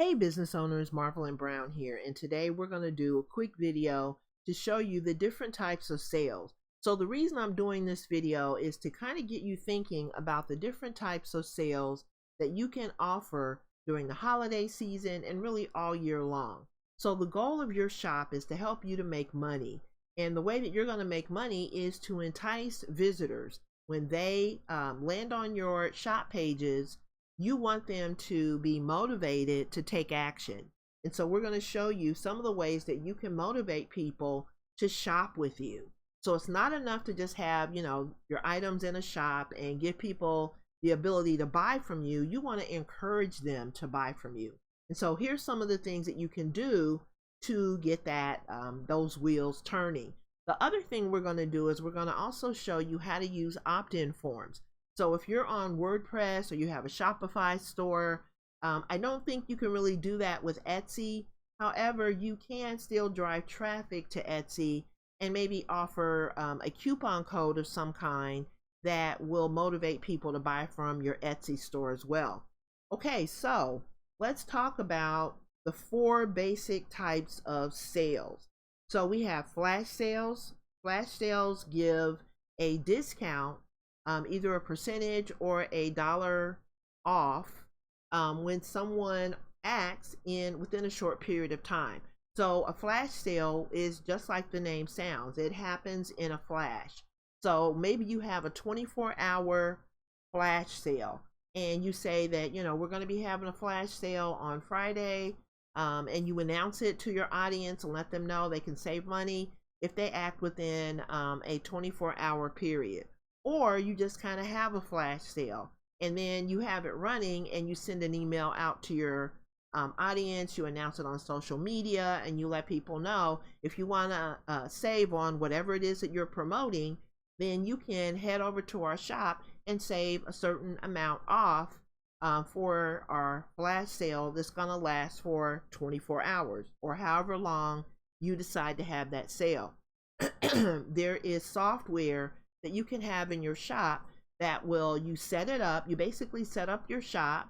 Hey business owners, Marvel and Brown here, and today we're going to do a quick video to show you the different types of sales. So the reason I'm doing this video is to kind of get you thinking about the different types of sales that you can offer during the holiday season and really all year long. So the goal of your shop is to help you to make money, and the way that you're going to make money is to entice visitors. When they land on your shop pages, you want them to be motivated to take action. And so we're going to show you some of the ways that you can motivate people to shop with you. So it's not enough to just have, your items in a shop and give people the ability to buy from you. You want to encourage them to buy from you. And so here's some of the things that you can do to get that those wheels turning. The other thing we're going to do is we're going to also show you how to use opt-in forms. So if you're on WordPress or you have a Shopify store, I don't think you can really do that with Etsy. However, you can still drive traffic to Etsy and maybe offer a coupon code of some kind that will motivate people to buy from your Etsy store as well. Okay, so let's talk about the 4 basic types of sales. So we have flash sales. Flash sales give a discount, either a percentage or a dollar off when someone acts within a short period of time. So a flash sale is just like the name sounds. It happens in a flash. So maybe you have a 24-hour flash sale and you say that, we're going to be having a flash sale on Friday, and you announce it to your audience and let them know they can save money if they act within a 24-hour period. Or you just kind of have a flash sale and then you have it running and you send an email out to your audience, you announce it on social media, and you let people know if you want to save on whatever it is that you're promoting, then you can head over to our shop and save a certain amount off for our flash sale that's going to last for 24 hours or however long you decide to have that sale. There is software that you can have in your shop that you set it up. You basically set up your shop,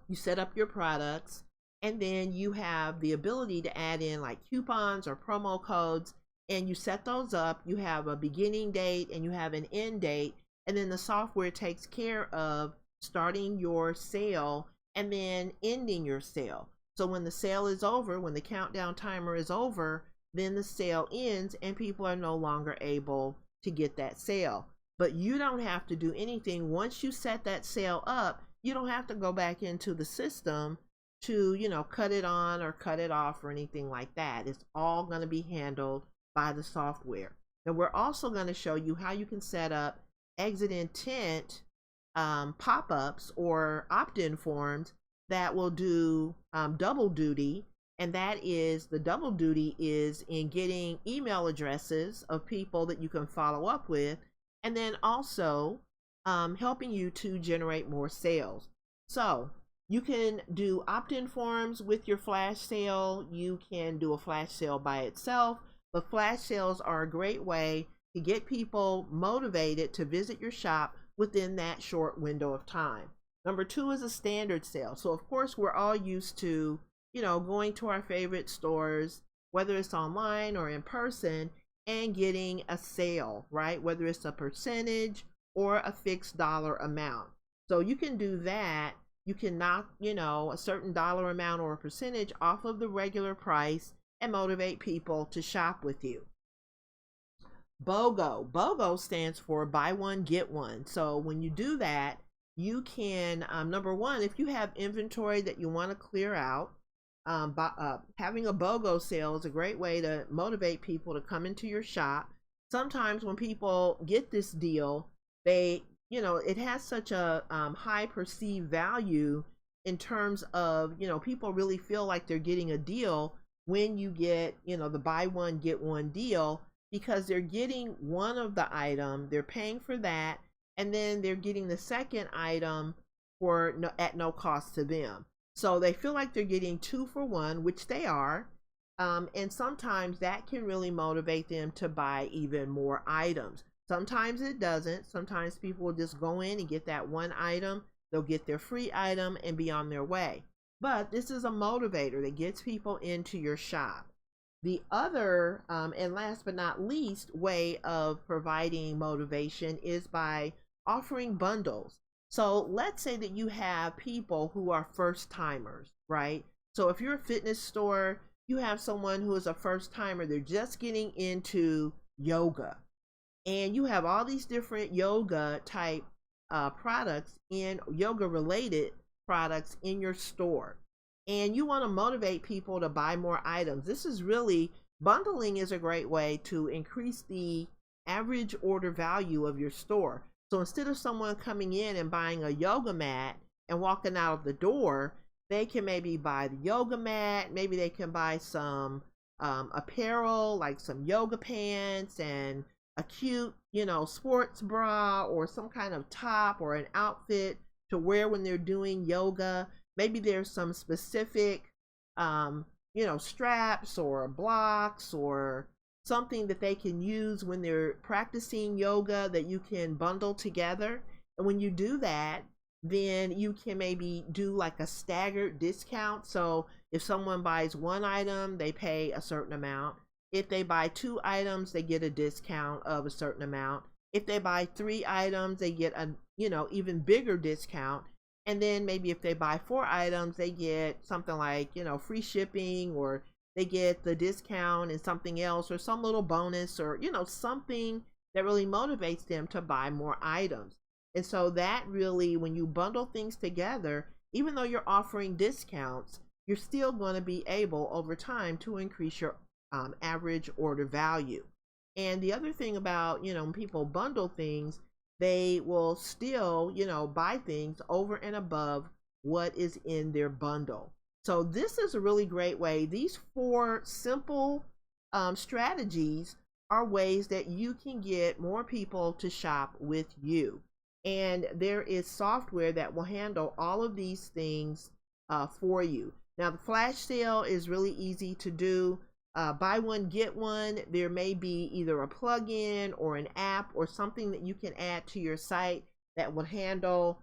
you set up your products, and then you have the ability to add in like coupons or promo codes, and you set those up. You have a beginning date and you have an end date, and then the software takes care of starting your sale and then ending your sale. So when the sale is over, when the countdown timer is over, then the sale ends and people are no longer able to get that sale. But you don't have to do anything. Once you set that sale up, you don't have to go back into the system to cut it on or cut it off or anything like that. It's all going to be handled by the software. And we're also going to show you how you can set up exit intent pop-ups or opt-in forms that will do double duty. And that is, the double duty is in getting email addresses of people that you can follow up with, and then also helping you to generate more sales. So you can do opt-in forms with your flash sale. You can do a flash sale by itself, but flash sales are a great way to get people motivated to visit your shop within that short window of time. Number 2 is a standard sale. So of course we're all used to going to our favorite stores, whether it's online or in person, and getting a sale, right? Whether it's a percentage or a fixed dollar amount. So you can do that. You can knock, a certain dollar amount or a percentage off of the regular price and motivate people to shop with you. BOGO. BOGO stands for buy one, get one. So when you do that, you can, number one, if you have inventory that you want to clear out, having a BOGO sale is a great way to motivate people to come into your shop. Sometimes when people get this deal, it has such a high perceived value in terms of, people really feel like they're getting a deal when you get, the buy one, get one deal, because they're getting one of the item, they're paying for that, and then they're getting the second item at no cost to them. So they feel like they're getting 2 for 1, which they are. And sometimes that can really motivate them to buy even more items. Sometimes it doesn't. Sometimes people will just go in and get that one item. They'll get their free item and be on their way. but this is a motivator that gets people into your shop. The other, and last but not least, way of providing motivation is by offering bundles. So let's say that you have people who are first timers, right? So if you're a fitness store, you have someone who is a first timer, they're just getting into yoga, and you have all these different yoga type products in yoga related products in your store, and you want to motivate people to buy more items. This is really, bundling is a great way to increase the average order value of your store. So instead of someone coming in and buying a yoga mat and walking out of the door, they can maybe buy the yoga mat, maybe they can buy some apparel like some yoga pants and a cute, sports bra or some kind of top or an outfit to wear when they're doing yoga. Maybe there's some specific, straps or blocks or something that they can use when they're practicing yoga that you can bundle together. And when you do that, then you can maybe do like a staggered discount. So if someone buys one item, they pay a certain amount. If they buy 2 items, they get a discount of a certain amount. If they buy 3 items, they get a, even bigger discount. And then maybe if they buy 4 items, they get something like, free shipping, or they get the discount and something else, or some little bonus, or, something that really motivates them to buy more items. And so that really, when you bundle things together, even though you're offering discounts, you're still going to be able over time to increase your average order value. And the other thing about, when people bundle things, they will still, buy things over and above what is in their bundle. So this is a really great way. These 4 simple strategies are ways that you can get more people to shop with you. And there is software that will handle all of these things for you. Now, the flash sale is really easy to do. Buy one, get one. There may be either a plugin or an app or something that you can add to your site that will handle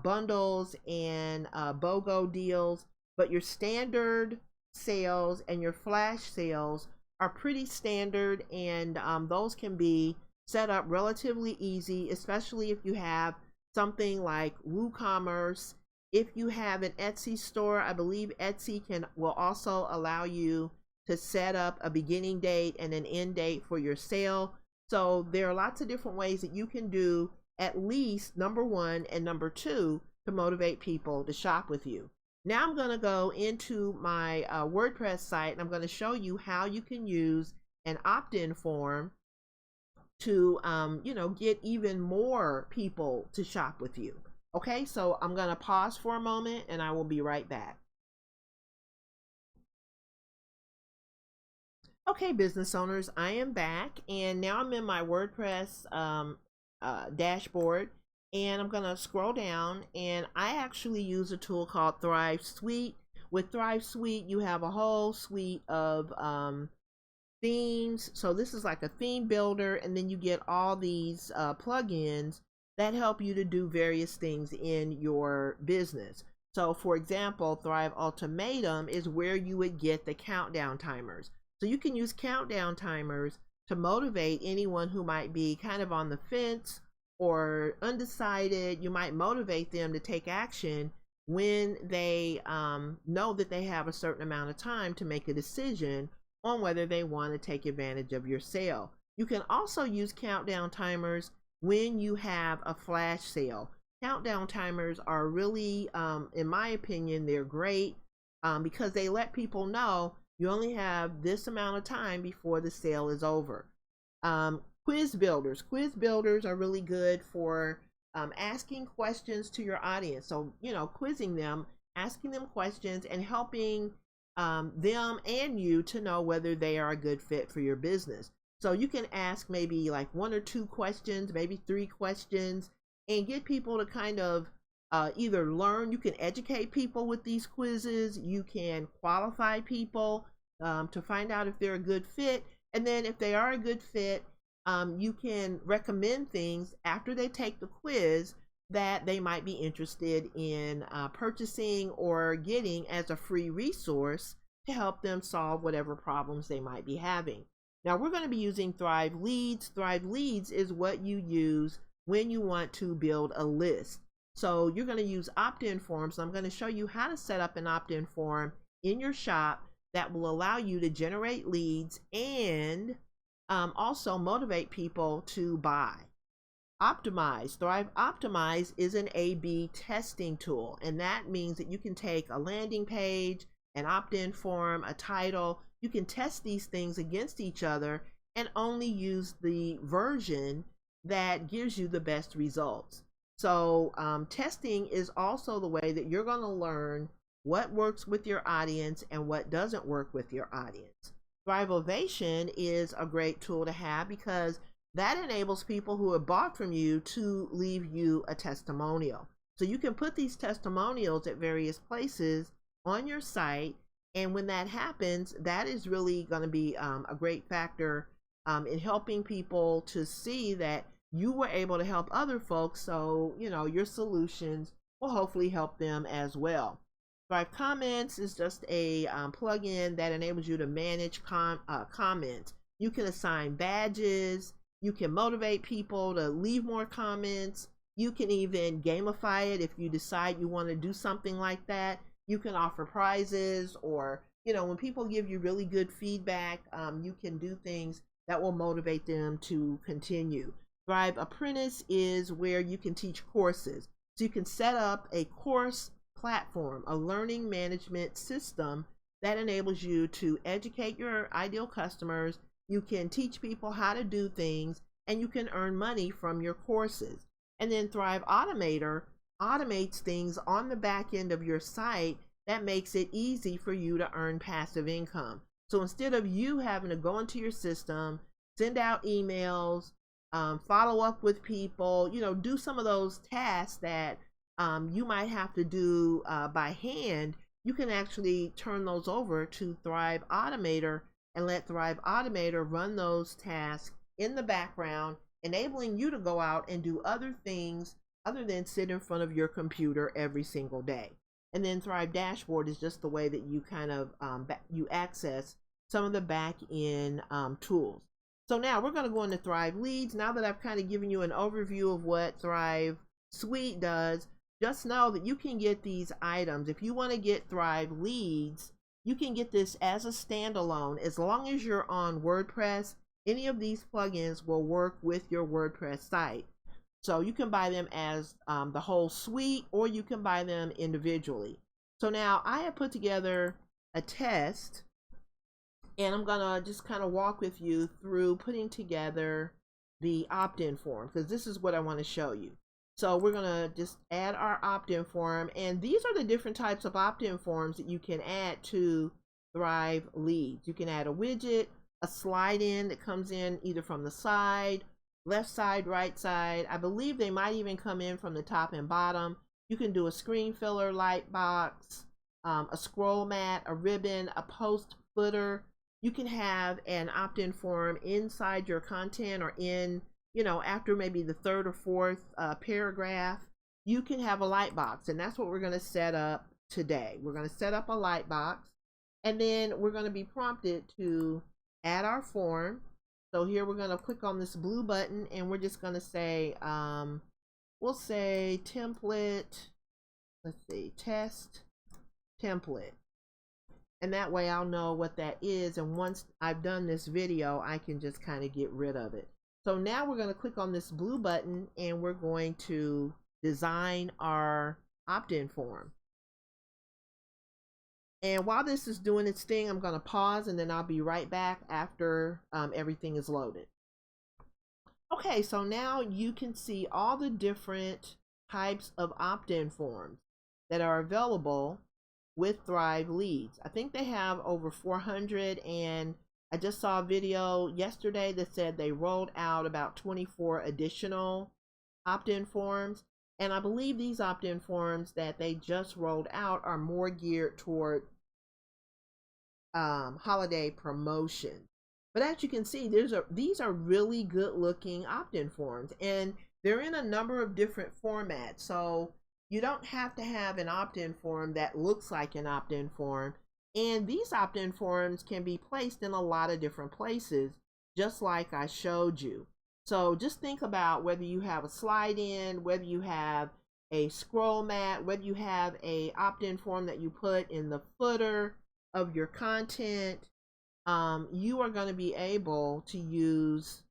bundles and BOGO deals. But your standard sales and your flash sales are pretty standard, and those can be set up relatively easy, especially if you have something like WooCommerce. If you have an Etsy store, I believe Etsy will also allow you to set up a beginning date and an end date for your sale. So there are lots of different ways that you can do at least number 1 and number 2 to motivate people to shop with you. Now I'm going to go into my WordPress site, and I'm going to show you how you can use an opt-in form to get even more people to shop with you. Okay, so I'm going to pause for a moment and I will be right back. Okay, business owners, I am back, and now I'm in my WordPress dashboard, and I'm going to scroll down, and I actually use a tool called Thrive Suite. With Thrive Suite, you have a whole suite of themes. So this is like a theme builder, and then you get all these plugins that help you to do various things in your business. So for example, Thrive Ultimatum is where you would get the countdown timers. So you can use countdown timers to motivate anyone who might be kind of on the fence or undecided. You might motivate them to take action when they know that they have a certain amount of time to make a decision on whether they want to take advantage of your sale. You can also use countdown timers when you have a flash sale. Countdown timers are really, in my opinion, they're great because they let people know you only have this amount of time before the sale is over. Quiz builders. Quiz builders are really good for asking questions to your audience. So, quizzing them, asking them questions, and helping them and you to know whether they are a good fit for your business. So you can ask maybe like 1 or 2 questions, maybe 3 questions, and get people to kind of either learn. You can educate people with these quizzes. You can qualify people to find out if they're a good fit. And then if they are a good fit, you can recommend things after they take the quiz that they might be interested in purchasing or getting as a free resource to help them solve whatever problems they might be having. Now we're going to be using Thrive Leads. Thrive Leads is what you use when you want to build a list. So you're going to use opt-in forms. I'm going to show you how to set up an opt-in form in your shop that will allow you to generate leads and also motivate people to buy. Optimize. Thrive Optimize is an A/B testing tool, and that means that you can take a landing page, an opt-in form, a title. You can test these things against each other and only use the version that gives you the best results. So testing is also the way that you're going to learn what works with your audience and what doesn't work with your audience. Thrive Ovation is a great tool to have because that enables people who have bought from you to leave you a testimonial. So you can put these testimonials at various places on your site, and when that happens, that is really going to be a great factor in helping people to see that you were able to help other folks, so your solutions will hopefully help them as well. Thrive Comments is just a plugin that enables you to manage comments. You can assign badges. You can motivate people to leave more comments. You can even gamify it if you decide you want to do something like that. You can offer prizes, or when people give you really good feedback, you can do things that will motivate them to continue. Thrive Apprentice is where you can teach courses. So you can set up a course platform, a learning management system that enables you to educate your ideal customers. You can teach people how to do things, and you can earn money from your courses. And then Thrive Automator automates things on the back end of your site that makes it easy for you to earn passive income. So instead of you having to go into your system, send out emails, follow up with people, do some of those tasks that you might have to do by hand, you can actually turn those over to Thrive Automator and let Thrive Automator run those tasks in the background, enabling you to go out and do other things other than sit in front of your computer every single day. And then Thrive Dashboard is just the way that you kind of you access some of the back end tools. So now we're going to go into Thrive Leads. Now that I've kind of given you an overview of what Thrive Suite does, just know that you can get these items. If you want to get Thrive Leads, you can get this as a standalone. As long as you're on WordPress, any of these plugins will work with your WordPress site. So you can buy them as the whole suite, or you can buy them individually. So now I have put together a test, and I'm gonna just kind of walk with you through putting together the opt-in form, because this is what I want to show you. So we're gonna just add our opt-in form, and these are the different types of opt-in forms that you can add to Thrive Leads. You can add a widget, a slide in that comes in either from the side, left side, right side. I believe they might even come in from the top and bottom. You can do a screen filler, light box, a scroll mat, a ribbon, a post footer. You can have an opt-in form inside your content, or in, after maybe the third or fourth paragraph. You can have a light box, and that's what we're going to set up today. We're going to set up a light box, and then we're going to be prompted to add our form. So here we're going to click on this blue button, and we're just going to say, we'll say template, let's see, test template. And that way I'll know what that is, and once I've done this video, I can just kind of get rid of it. So now we're going to click on this blue button, and we're going to design our opt-in form. And while this is doing its thing, I'm going to pause, and then I'll be right back after everything is loaded. Okay, so now you can see all the different types of opt-in forms that are available with Thrive Leads. I think they have over 400, and I just saw a video yesterday that said they rolled out about 24 additional opt-in forms. And I believe these opt-in forms that they just rolled out are more geared toward holiday promotion. But as you can see, these are really good looking opt-in forms. And they're in a number of different formats. So you don't have to have an opt-in form that looks like an opt-in form. And these opt-in forms can be placed in a lot of different places, just like I showed you. So just think about whether you have a slide in, whether you have a scroll mat, whether you have a opt-in form that you put in the footer of your content. You are going to be able to use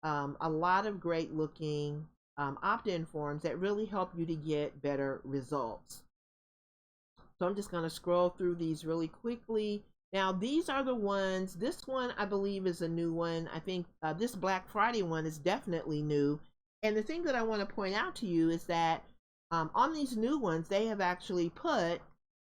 a lot of great looking opt-in forms that really help you to get better results. So I'm just going to scroll through these really quickly. Now these are the ones, this one I believe is a new one. I think this Black Friday one is definitely new. And the thing that I want to point out to you is that on these new ones, they have actually put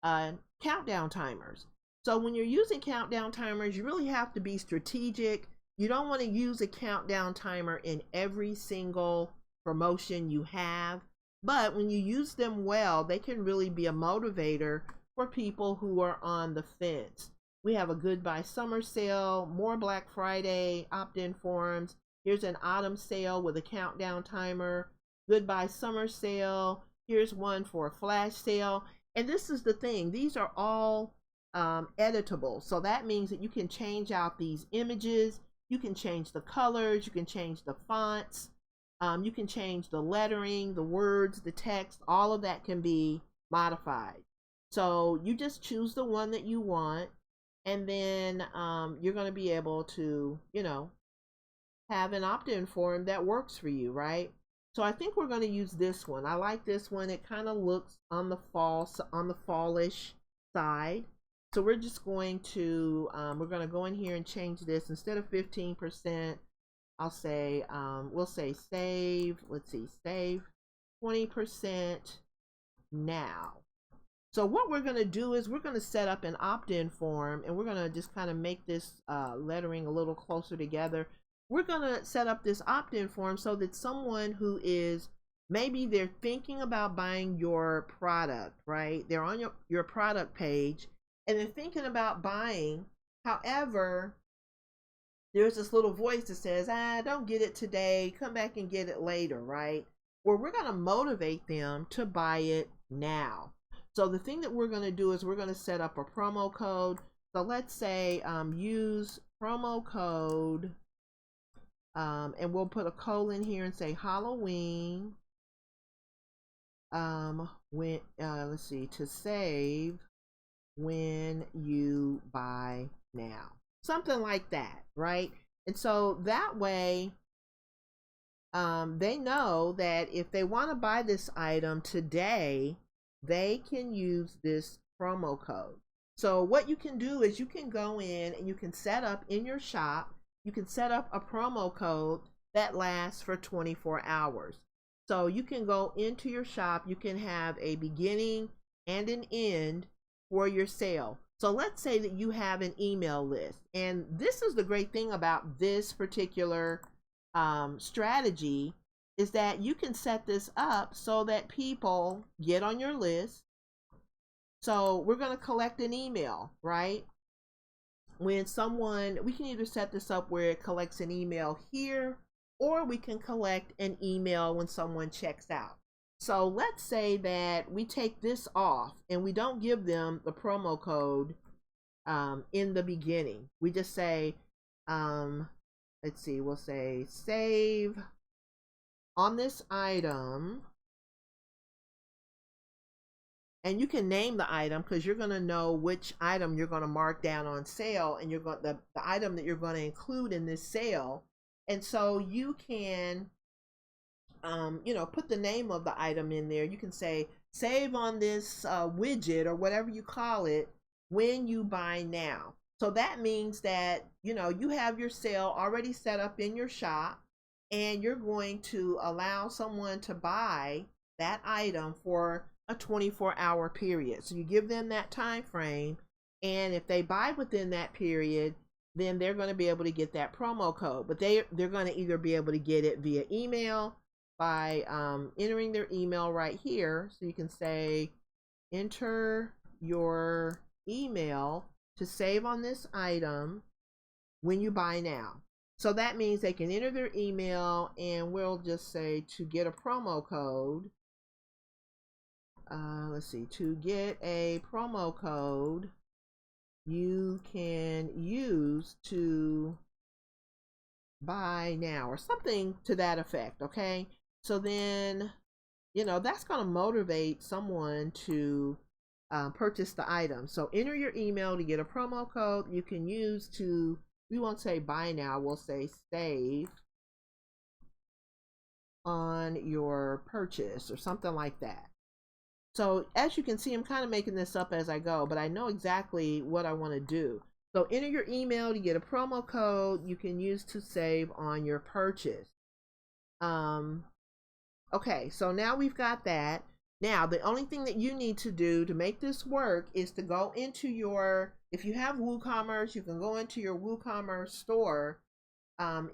countdown timers. So when you're using countdown timers, you really have to be strategic. You don't want to use a countdown timer in every single promotion you have. But when you use them well, they can really be a motivator for people who are on the fence. We have a goodbye summer sale, more Black Friday opt-in forms. Here's an autumn sale with a countdown timer, goodbye summer sale. Here's one for a flash sale. And this is the thing, these are all editable. So that means that you can change out these images, you can change the colors, you can change the fonts, you can change the lettering, the words, the text, all of that can be modified. So you just choose the one that you want, and then you're going to be able to, you know, have an opt-in form that works for you, right? So I think we're going to use this one. I like this one. It kind of looks on the fallish side. So we're just going to go in here and change this. Instead of 15%, I'll say, we'll say save, let's see, save 20% now. So what we're going to do is we're going to set up an opt-in form, and we're going to just kind of make this lettering a little closer together. We're going to set up this opt-in form so that someone who is, maybe they're thinking about buying your product, right? They're on your product page and they're thinking about buying. However, there's this little voice that says, don't get it today, come back and get it later, right? Well, we're going to motivate them to buy it now. So the thing that we're going to do is we're going to set up a promo code. So let's say use promo code, and we'll put a colon here and say Halloween, let's see, to save when you buy now. Something like that, right? And so that way, they know that if they want to buy this item today, they can use this promo code. So what you can do is you can go in and you can set up in your shop, you can set up a promo code that lasts for 24 hours. So you can go into your shop, you can have a beginning and an end for your sale. So let's say that you have an email list, and this is the great thing about this particular strategy, is that you can set this up so that people get on your list. So we're going to collect an email, right? When someone, we can either set this up where it collects an email here, or we can collect an email when someone checks out. So let's say that we take this off and we don't give them the promo code in the beginning. We just say, let's see, we'll say save on this item, and you can name the item because you're going to know which item you're going to mark down on sale, and you're going the item that you're going to include in this sale. And so you can you know, put the name of the item in there. You can say save on this widget or whatever you call it when you buy now. So that means that, you know, you have your sale already set up in your shop, and you're going to allow someone to buy that item for a 24-hour period. So you give them that time frame, and if they buy within that period, then they're going to be able to get that promo code. But they're going to either be able to get it via email by entering their email right here. So you can say enter your email to save on this item when you buy now. So that means they can enter their email, and we'll just say to get a promo code. Let's see, to get a promo code you can use to buy now, or something to that effect. Okay, so then, you know, that's going to motivate someone to purchase the item. So enter your email to get a promo code you can use to, we won't say buy now, we'll say save on your purchase or something like that. So as you can see, I'm kind of making this up as I go, but I know exactly what I want to do. So enter your email to get a promo code you can use to save on your purchase. Okay, so now we've got that. Now, the only thing that you need to do to make this work is to go into your, if you have WooCommerce, you can go into your WooCommerce store,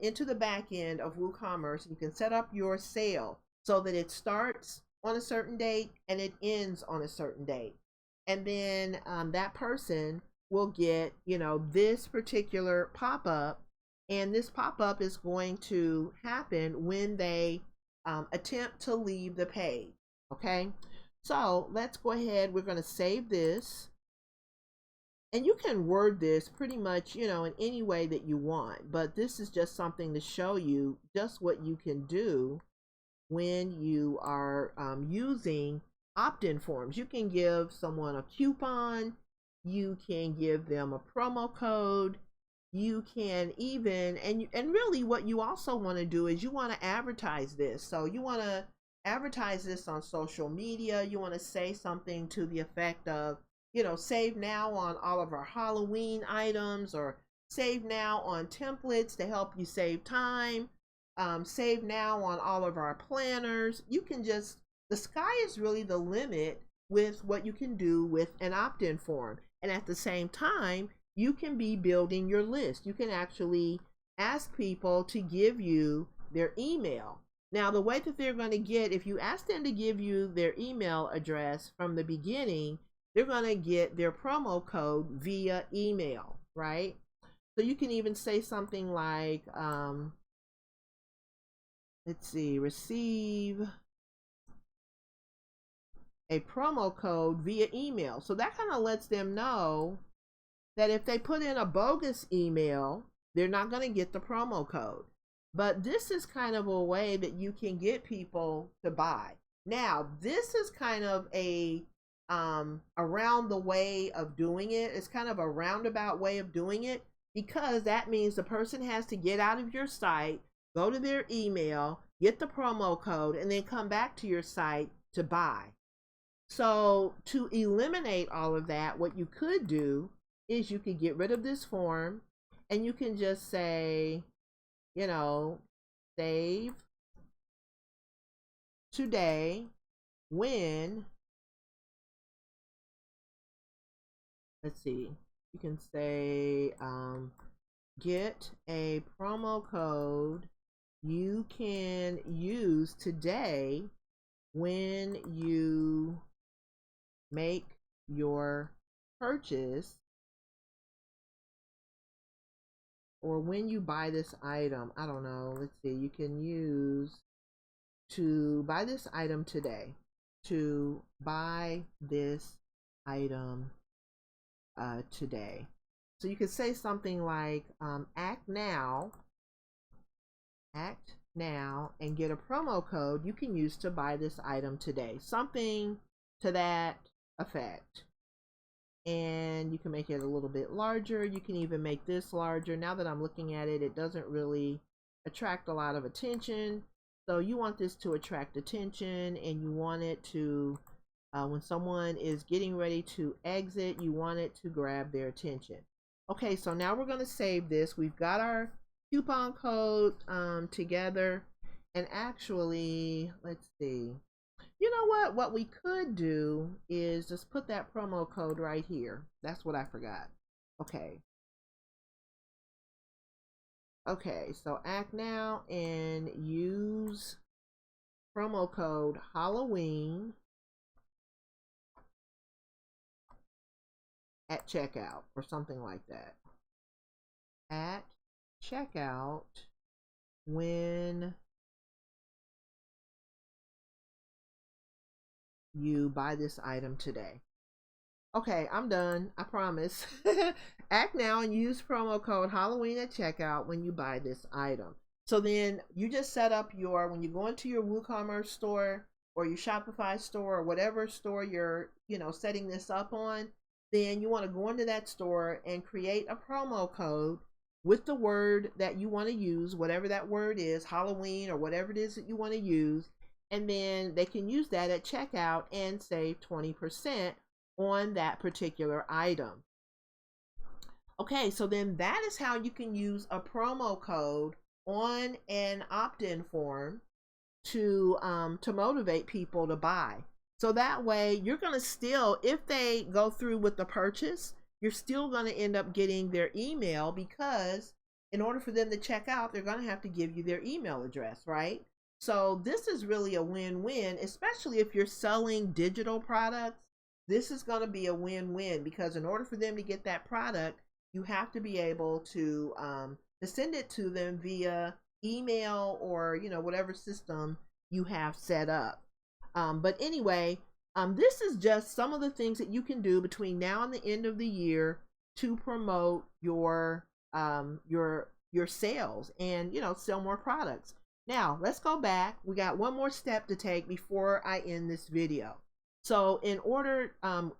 into the back end of WooCommerce. You can set up your sale so that it starts on a certain date and it ends on a certain date. And then that person will get, you know, this particular pop-up, and this pop-up is going to happen when they attempt to leave the page. Okay, so let's go ahead. We're going to save this, and you can word this pretty much, you know, in any way that you want, but this is just something to show you just what you can do when you are using opt-in forms. You can give someone a coupon, you can give them a promo code, you can even, and really what you also want to do is you want to advertise this. So you want to advertise this on social media. You want to say something to the effect of, you know, save now on all of our Halloween items, or save now on templates to help you save time, save now on all of our planners. You can just, the sky is really the limit with what you can do with an opt-in form. And at the same time, you can be building your list. You can actually ask people to give you their email. Now, the way that they're going to get, if you ask them to give you their email address from the beginning, they're going to get their promo code via email, right? So you can even say something like, let's see, receive a promo code via email. So that kind of lets them know that if they put in a bogus email, they're not going to get the promo code. But this is kind of a way that you can get people to buy. Now, this is kind of a around the way of doing it. It's kind of a roundabout way of doing it, because that means the person has to get out of your site, go to their email, get the promo code, and then come back to your site to buy. So to eliminate all of that, what you could do is you could get rid of this form, and you can just say, you know, save today when, let's see, you can say get a promo code you can use today when you make your purchase, or when you buy this item. I don't know, let's see, you can use to buy this item today, to buy this item today. So you could say something like act now, and get a promo code you can use to buy this item today, something to that effect. And you can make it a little bit larger. You can even make this larger. Now that I'm looking at it, it doesn't really attract a lot of attention. So you want this to attract attention, and you want it to, when someone is getting ready to exit, you want it to grab their attention. Okay, so now we're going to save this. We've got our coupon code together. And actually, let's see. You know what we could do is just put that promo code right here. That's what I forgot. Okay, so act now and use promo code Halloween at checkout, or something like that. At checkout when you buy this item today. Okay, I'm done. I promise. Act now and use promo code Halloween at checkout when you buy this item. So then you just set up your, when you go into your WooCommerce store or your Shopify store or whatever store you're, setting this up on, then you want to go into that store and create a promo code with the word that you want to use, whatever that word is, Halloween or whatever it is that you want to use. And then they can use that at checkout and save 20% on that particular item. Okay, so then that is how you can use a promo code on an opt-in form to motivate people to buy. So that way you're going to still, if they go through with the purchase, you're still going to end up getting their email, because in order for them to check out, they're going to have to give you their email address, right? So this is really a win-win, especially if you're selling digital products. This is going to be a win-win, because in order for them to get that product, you have to be able to send it to them via email or whatever system you have set up. But anyway, this is just some of the things that you can do between now and the end of the year to promote your sales and sell more products. Now let's go back. We got one more step to take before I end this video. So in order,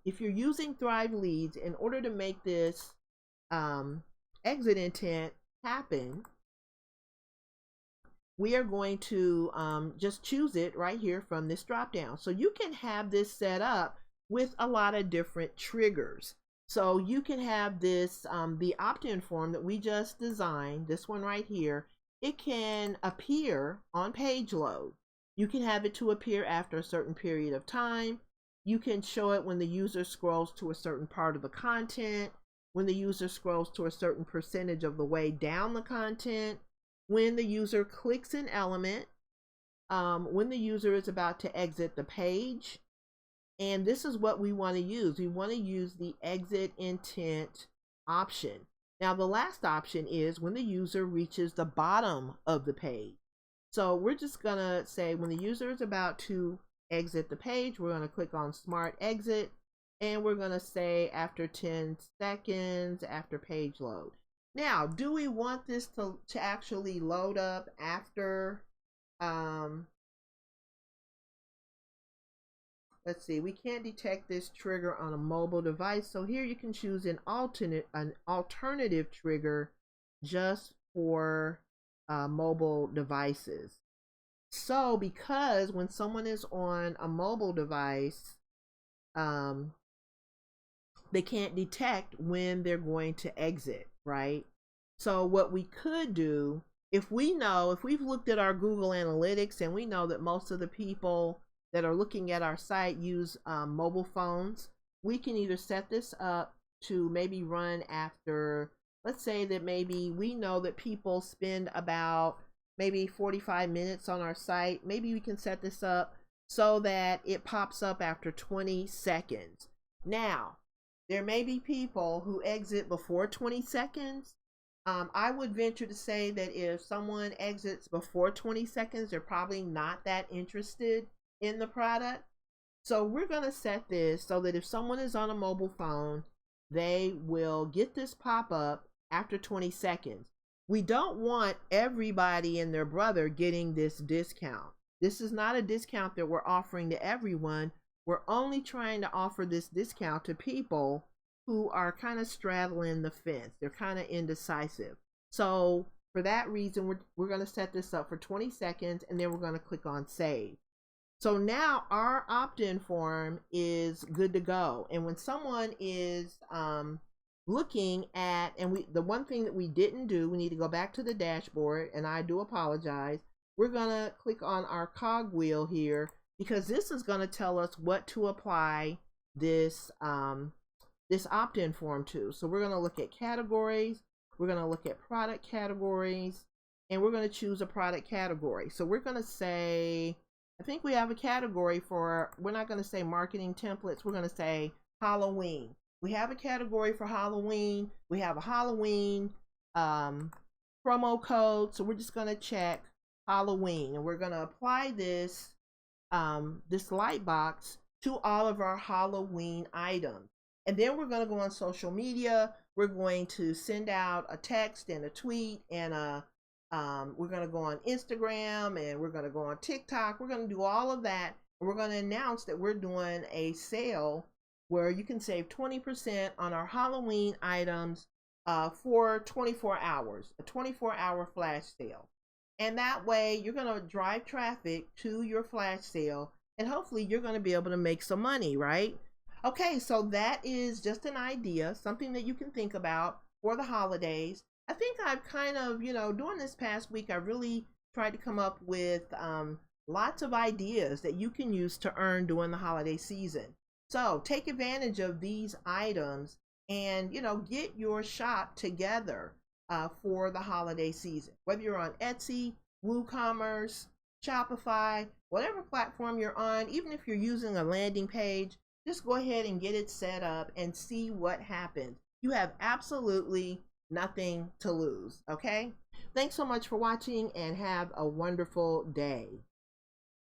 if you're using Thrive Leads, in order to make this exit intent happen, we are going to just choose it right here from this drop down. So you can have this set up with a lot of different triggers. So you can have this, the opt-in form that we just designed, this one right here, it can appear on page load. You can have it to appear after a certain period of time. You can show it when the user scrolls to a certain part of the content, when the user scrolls to a certain percentage of the way down the content, when the user clicks an element, when the user is about to exit the page. And this is what we want to use. We want to use the exit intent option. Now the last option is when the user reaches the bottom of the page. So we're just gonna say when the user is about to exit the page, we're gonna click on Smart Exit, and we're gonna say after 10 seconds after page load. Now, do we want this to actually load up after, let's see, we can't detect this trigger on a mobile device. So here you can choose an alternative trigger just for mobile devices. So because when someone is on a mobile device, they can't detect when they're going to exit, right? So what we could do, if we've looked at our Google Analytics and we know that most of the people that are looking at our site use mobile phones, we can either set this up to maybe run after, let's say that maybe we know that people spend about maybe 45 minutes on our site. Maybe we can set this up so that it pops up after 20 seconds. Now, there may be people who exit before 20 seconds. I would venture to say that if someone exits before 20 seconds, they're probably not that interested in the product. So we're going to set this so that if someone is on a mobile phone, they will get this pop up after 20 seconds. We don't want everybody and their brother getting this discount. This is not a discount that we're offering to everyone. We're only trying to offer this discount to people who are kind of straddling the fence. They're kind of indecisive. So for that reason, we're going to set this up for 20 seconds, and then we're going to click on Save. So now our opt-in form is good to go. And when someone is looking at, and the one thing that we didn't do, we need to go back to the dashboard, and I do apologize. We're going to click on our cogwheel here, because this is going to tell us what to apply this this opt-in form to. So we're going to look at categories, we're going to look at product categories, and we're going to choose a product category. So we're going to say, I think we have a category for, we're not going to say marketing templates, we're going to say Halloween. We have a category for Halloween. We have a Halloween promo code. So we're just going to check Halloween, and we're going to apply this this light box to all of our Halloween items. And then we're going to go on social media. We're going to send out a text and a tweet, and we're going to go on Instagram, and we're going to go on TikTok. We're going to do all of that. And we're going to announce that we're doing a sale where you can save 20% on our Halloween items for 24 hours, a 24-hour flash sale. And that way you're going to drive traffic to your flash sale, and hopefully you're going to be able to make some money, right? Okay, so that is just an idea, something that you can think about for the holidays. I think I've kind of, during this past week, I really tried to come up with lots of ideas that you can use to earn during the holiday season. So take advantage of these items and, get your shop together for the holiday season. Whether you're on Etsy, WooCommerce, Shopify, whatever platform you're on, even if you're using a landing page, just go ahead and get it set up and see what happens. You have absolutely nothing to lose, okay? Thanks so much for watching, and have a wonderful day.